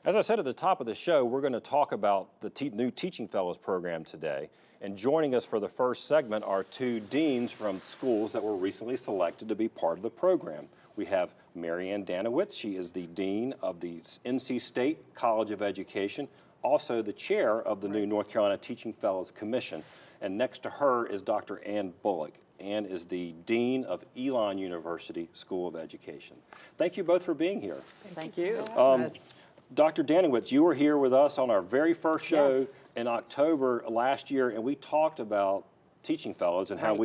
As I said at the top of the show, we're going to talk about the new Teaching Fellows program today. And joining us for the first segment are two deans from schools that were recently selected to be part of the program. We have Mary Ann Danowitz. She is the dean of the NC State College of Education, also the chair of the new North Carolina Teaching Fellows Commission. And next to her is Dr. Ann Bullock. Ann is the dean of Elon University School of Education. Thank you both for being here. Thank you. Dr. Danowitz, you were here with us on our very first show in October last year, and we talked about Teaching Fellows and how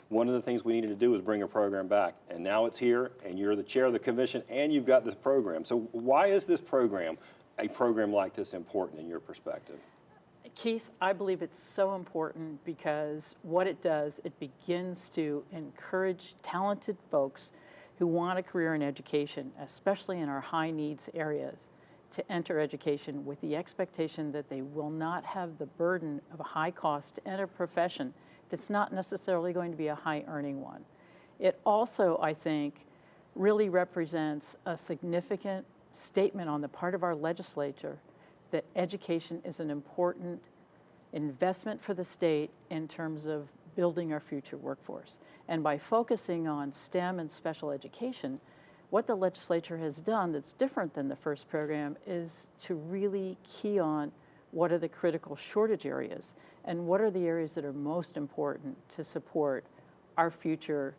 one of the things we needed to do was bring a program back. And now it's here, and you're the chair of the commission, and you've got this program. So why is this program, a program like this, important in your perspective? Keith, I believe it's so important because what it does, it begins to encourage talented folks who want a career in education, especially in our high needs areas, to enter education with the expectation that they will not have the burden of a high cost to enter a profession that's not necessarily going to be a high earning one. It also, I think, really represents a significant statement on the part of our legislature that education is an important investment for the state in terms of building our future workforce. And by focusing on STEM and special education, what the legislature has done that's different than the first program is to really key on what are the critical shortage areas and what are the areas that are most important to support our future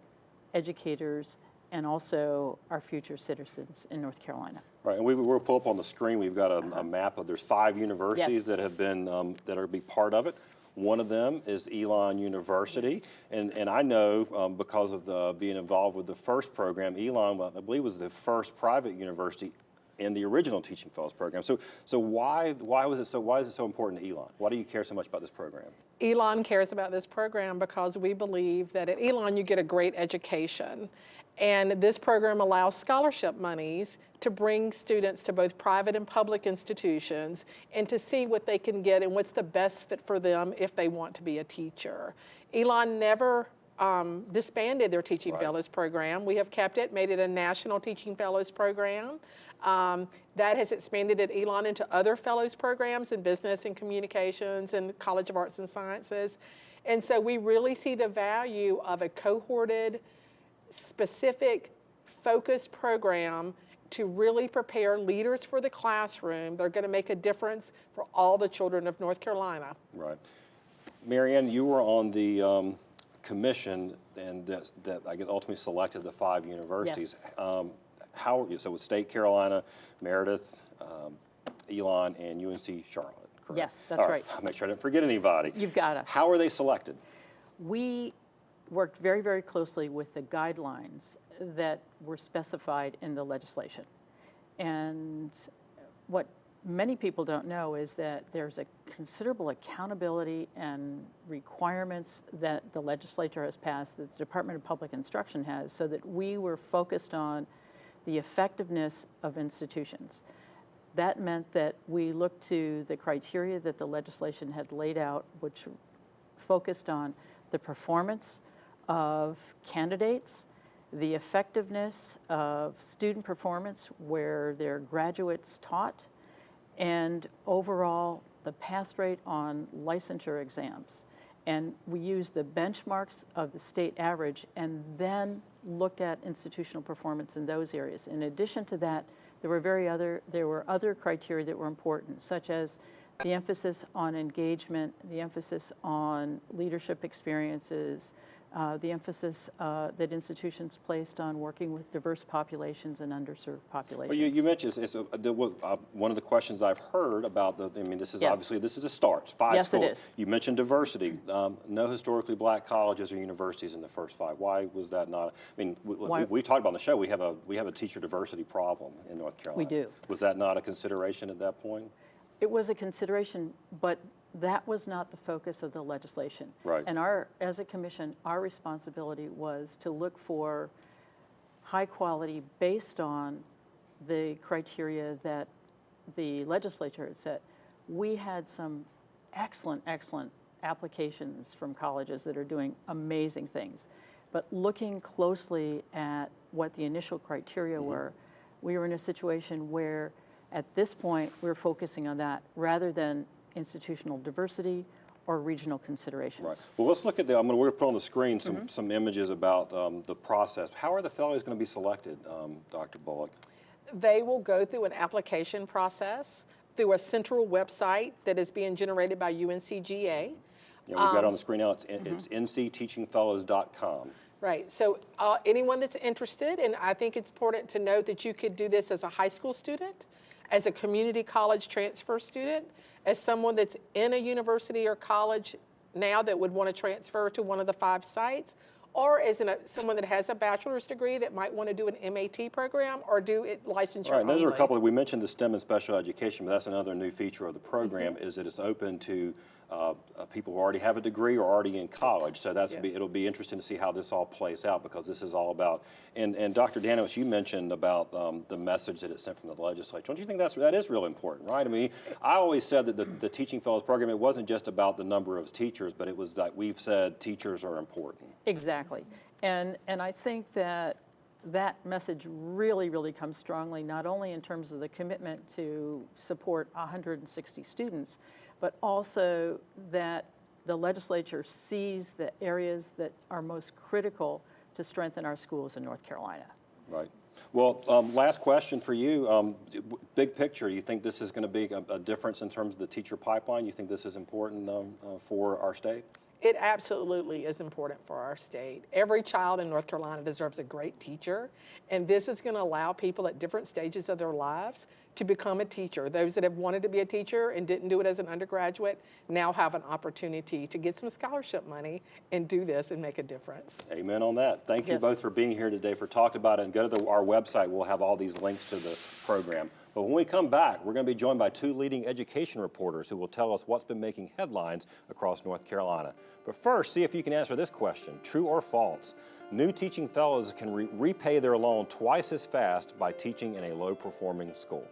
educators and also our future citizens in North Carolina. Right, and we'll pull up on the screen, we've got a map of, there's 5 universities that have been, that are be part of it. One of them is Elon University, and I know because of being involved with the first program, Elon, I believe, was the first private university in the original Teaching Fellows program. So why is it so important to Elon? Why do you care so much about this program? Elon cares about this program because we believe that at Elon you get a great education. And this program allows scholarship monies to bring students to both private and public institutions and to see what they can get and what's the best fit for them if they want to be a teacher. Elon never disbanded their Teaching Fellows program. We have kept it, made it a national Teaching Fellows program. That has expanded at Elon into other fellows programs in business and communications and College of Arts and Sciences. And so we really see the value of a cohorted, specific, focused program to really prepare leaders for the classroom. They're going to make a difference for all the children of North Carolina. Right. Mary Ann, you were on the commission and that I guess ultimately selected the 5 universities. Yes. So with State Carolina, Meredith, Elon, and UNC Charlotte, correct? Yes, that's right. I'll make sure I didn't forget anybody. You've got it. How are they selected? We worked very, very closely with the guidelines that were specified in the legislation. And what many people don't know is that there's a considerable accountability and requirements that the legislature has passed, that the Department of Public Instruction has, so that we were focused on the effectiveness of institutions. That meant that we looked to the criteria that the legislation had laid out, which focused on the performance of candidates, the effectiveness of student performance where their graduates taught, and overall the pass rate on licensure exams. And we used the benchmarks of the state average and then looked at institutional performance in those areas. In addition to that, there were other criteria that were important, such as the emphasis on engagement, the emphasis on leadership experiences, the emphasis that institutions placed on working with diverse populations and underserved populations. Well, you mentioned one of the questions I've heard about this is obviously, this is a start, 5 schools. Yes, it is. You mentioned diversity. No historically black colleges or universities in the first 5. Why was that not? I mean, we talked about on the show, we have a teacher diversity problem in North Carolina. We do. Was that not a consideration at that point? It was a consideration, but that was not the focus of the legislation. Right. And as a commission, our responsibility was to look for high quality based on the criteria that the legislature had set. We had some excellent applications from colleges that are doing amazing things. But looking closely at what the initial criteria were, we were in a situation where At this point, we're focusing on that rather than institutional diversity or regional considerations. Right. Well, let's look at we're going to put on the screen some images about the process. How are the fellows going to be selected, Dr. Bullock? They will go through an application process through a central website that is being generated by UNCGA. Yeah, we've got it on the screen now. It's ncteachingfellows.com. Right, so anyone that's interested, and I think it's important to note that you could do this as a high school student, as a community college transfer student, as someone that's in a university or college now that would want to transfer to one of the 5 sites, or as someone that has a bachelor's degree that might want to do an MAT program or do it licensure Right, and those only. are a couple. We mentioned the STEM and special education, but that's another new feature of the program is that it's open to people who already have a degree or already in college. So it'll be interesting to see how this all plays out, because this is all about, and Dr. Danowitz, you mentioned about the message that it sent from the legislature. Don't you think that is really important, right? I mean, I always said that the Teaching Fellows program, it wasn't just about the number of teachers, but it was that we've said teachers are important. Exactly. And I think that message really, really comes strongly, not only in terms of the commitment to support 160 students, but also that the legislature sees the areas that are most critical to strengthen our schools in North Carolina. Right. Well, last question for you. Big picture, do you think this is going to be a difference in terms of the teacher pipeline? You think this is important for our state? It absolutely is important for our state. Every child in North Carolina deserves a great teacher, and this is going to allow people at different stages of their lives to become a teacher. Those that have wanted to be a teacher and didn't do it as an undergraduate now have an opportunity to get some scholarship money and do this and make a difference. Amen on that. Thank you both for being here today, for talking about it, and go to our website. We'll have all these links to the program. But when we come back, we're going to be joined by 2 leading education reporters who will tell us what's been making headlines across North Carolina. But first, see if you can answer this question: true or false? New teaching fellows can repay their loan twice as fast by teaching in a low-performing school.